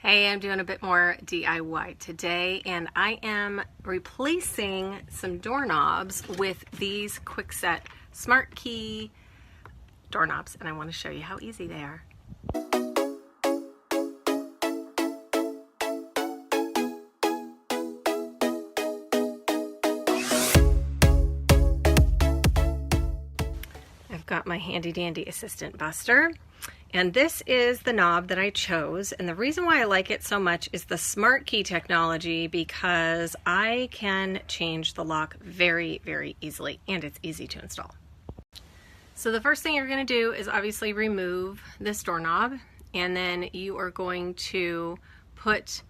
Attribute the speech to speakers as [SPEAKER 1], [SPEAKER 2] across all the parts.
[SPEAKER 1] Hey, I'm doing a bit more DIY today, and I am replacing some doorknobs with these Kwikset Smartkey doorknobs, and I want to show you how easy they are. I've got my handy dandy assistant Buster. And this is the knob that I chose, and the reason why I like it so much is the Smartkey technology, because I can change the lock very, very easily, and it's easy to install. So the first thing you're going to do is obviously remove this doorknob, and then you are going to put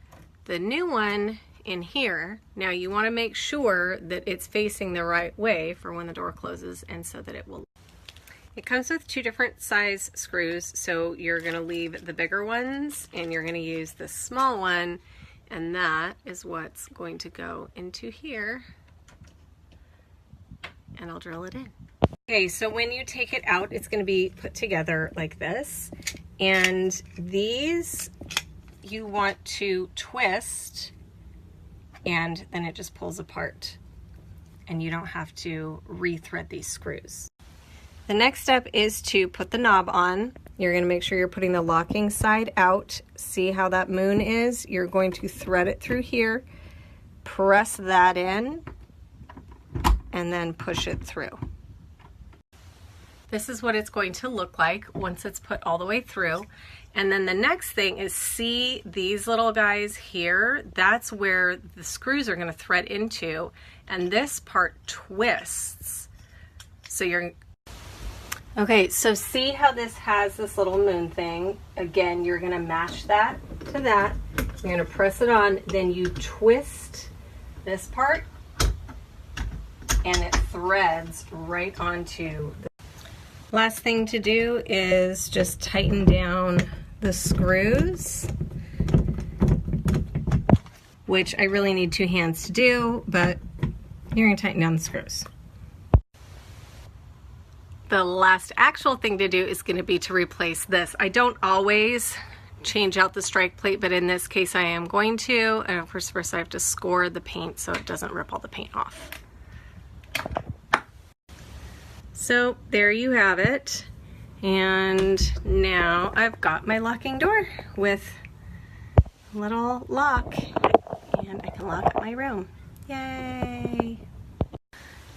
[SPEAKER 1] the new one in here. Now you want to make sure that it's facing the right way for when the door closes, and so that it will. It comes with two different size screws, so you're going to leave the bigger ones and you're going to use the small one, and that is what's going to go into here, and I'll drill it in. Okay, so when you take it out, it's going to be put together like this, and these you want to twist, and then it just pulls apart, and you don't have to re-thread these screws. The next step is to put the knob on. You're going to make sure you're putting the locking side out. See how that moon is? You're going to thread it through here, press that in, and then push it through. This is what it's going to look like once it's put all the way through. And then the next thing is, see these little guys here? That's where the screws are going to thread into, and this part twists. So you're okay, so see how this has this little moon thing? Again, you're going to match that to that. You're going to press it on, then you twist this part, and it threads right onto the. Last thing to do is just tighten down the screws, which I really need two hands to do, but you're going to tighten down the screws. The last actual thing to do is going to be to replace this. I don't always change out the strike plate, but in this case I am going to. And of course, first I have to score the paint so it doesn't rip all the paint off. So there you have it. And now I've got my locking door with a little lock, and I can lock up my room. Yay!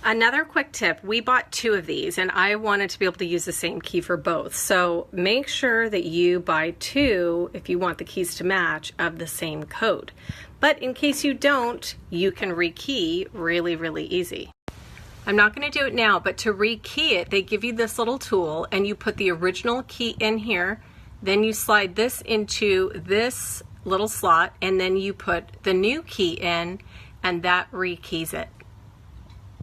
[SPEAKER 1] Another quick tip, we bought two of these and I wanted to be able to use the same key for both. So make sure that you buy two if you want the keys to match of the same code. But in case you don't, you can rekey really, really easy. I'm not going to do it now, but to rekey it, they give you this little tool and you put the original key in here, then you slide this into this little slot, and then you put the new key in, and that rekeys it.